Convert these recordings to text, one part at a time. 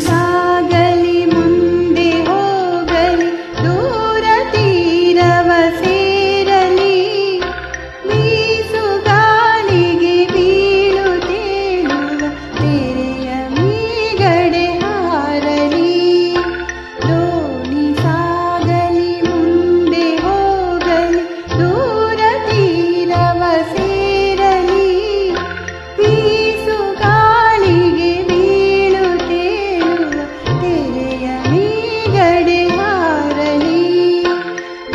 ಸಾಗಲಿ ಮುಂದೆ ಹೋಗಲಿ ದೂರ ತೀರವ ಸೇರಲಿ ಬೀಸು ಗಾಳಿಗೆ ಬೀಳು ತೇಳುವ ತೆರೆಯ ಮೀಗಡೆ ಹಾರಲಿ ದೋಣಿ ಸಾಗಲಿ ಮುಂದೆ ಹೋಗಲಿ ದೂರ ತೀರವ ಸೇರಲಿ ಬೀಸು ಗಾಳಿಗೆ ಬೀಳು ತೇಳುವ ತೆರೆಯ ಮೀಗಡೆ ಹಾರಲಿ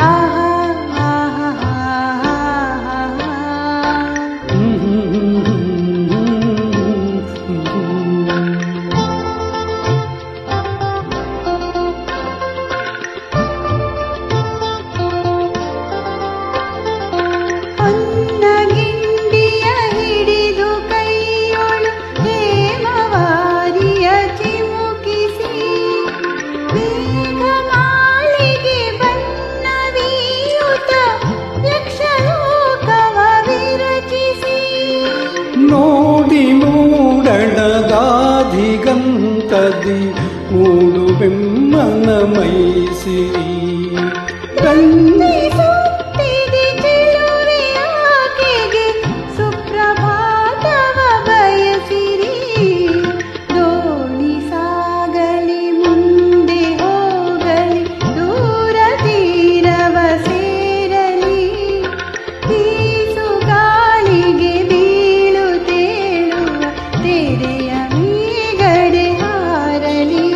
ಆಹಾ ಆಹಾ ಆಹಾ ಹೊನ್ನಗಿಂಡಿಯ ಹಿಡಿದು ಕೈಯೊಳು ಹೇಮವಾರಿಯ ಚಿಮುಕಿಸಿ ಮೇಘಮಾಲಿಗೆ ಬಣ್ಣವೀಯುತ ಯಕ್ಷಲೋಕವ ವಿರಚಿಸಿ ನೋಡಿ ಮೂಡಣದಾಧಿಗಂತದಿ ಮೂಡು ಬೆಮ್ಮನ ಮೈಸಿರಿ ವಂದಿಸುತ್ತಿದೆ ಚೆಲುವೆ ಆಕೆಗೆ ಸುಪ್ರಭಾತವ ಬಯಸಿರಿ ದೋಣಿ ಸಾಗಲಿ ಮುಂದೆ ಹೋಗಲಿ ದೂರ ತೀರವ ಸೇರಲಿ ಬೀಸು ಗಾಳಿಗೆ ಬೀಳು ತೇಳುವ ತೆರೆಯ ಮೀಗಡೆ ಹಾರಲಿ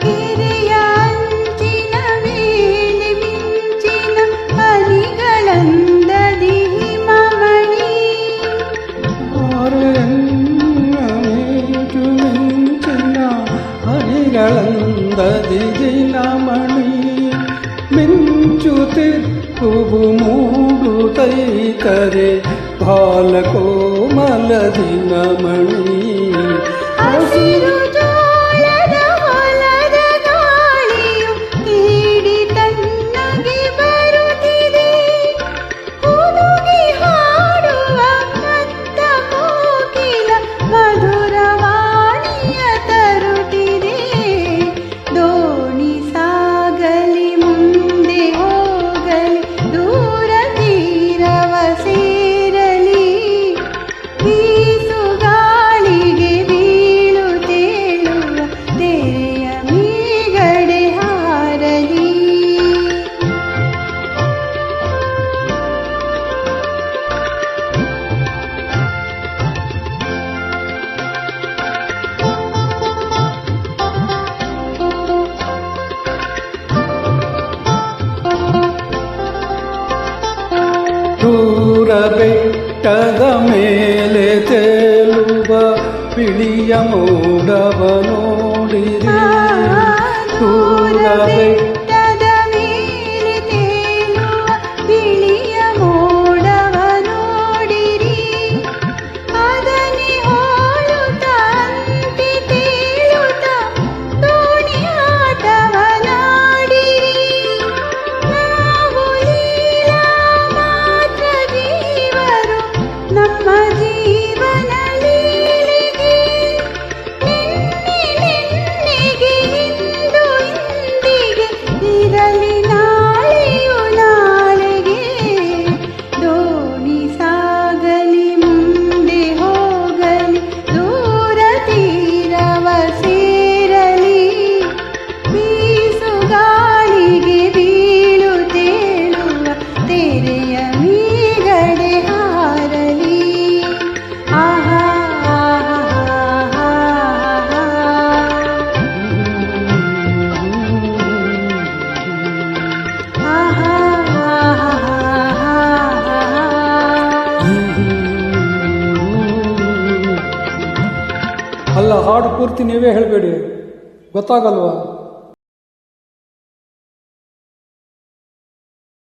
ಕೆರೆಯ ಅಂಚಿನ ಮೇಲೆ ಮಿಂಚಿನ ಹನಿಗಳಂದದಿ ಹಿಮಮಣಿ ಆರೆನ್ನಮೇಟು ಮಿಂಚಿನ ಹನಿಗಳಂದದಿ ಜಿನಮಣಿ ಮಿಂಚುತ್ತಿಪ್ಪುವು ಮೂಡುತ್ತೈತರೆ ಬಾಲಕೋಮಲ ದಿನಮಣಿ ಹಸಿರು ಜೋಳದ ಹೊಲದ ಗಾಳಿಯು ತೀಡಿ ತನ್ನಗೆ ಬರುತ್ತಿದೆ ಹುಡುಗಿ ಹಾಡುವ ಮತ್ತ ಕೋಕಿಲ ಮಧುರವಾಣಿಯ ತರುತ್ತಿದೆ ದೋಣಿ ಸಾಗಲಿ ಮುಂದೆ ಹೋಗಲಿ ದೂರ ತೀರವ ಸೇರಲಿ ಬೀಸು ಗಾಳಿಗೆ ಬೀಳು ತೇಳುವ ತೆರೆಯ ಮೀಗಡೆ ಹಾರಲಿ ದೂರ ಬೆಟ್ಟದ ಮೇಲೆ ತೇಲುವ ಬಿಳಿಯ ಮೋಡವ ನೋಡಿರಿ ದೂರ ಬೆಟ್ಟದ ಮೇಲೆ ತೇಲುವ ಬಿಳಿಯ ಮೋಡವ ನೋಡಿರಿ ಅದನ್ನೇ ಹೋಲುತ್ತ ಅಂತೆ ತೇಲುತ್ತ ದೋಣಿ ಆಟವನಾಡಿರಿ ನಾವು ಲೀಲಾ ಮಾತ್ರ ಜೀವರು ನಮ್ಮ ಜೀವನ ಲೀಲೆಗೆ ನಿನ್ನೆಗೆ ಇಂದು ಇಂದಿಗೆ ಇರಲಿ ನಾಳೆಯು ನಾಳೆಗೆ ದೋಣಿ ಸಾಗಲಿ ಮುಂದೆ ಹೋಗಲಿ ದೂರ ತೀರವ ಸೇರಲಿ ಬೀಸು ಗಾಳಿಗೆ ಬೀಳು ತೇಳುವ ತೆರೆಯ ಮೀಗಡೆ ಹಾರಲಿ ಆಹಾ ಆಹಾ ಆಹಾ ಆಹಾ ಅಲ್ಲ, ಹಾಡು ಪೂರ್ತಿ ನೀವೇ ಹೇಳಬೇಡಿ, ಗೊತ್ತಾಗಲ್ವಾ?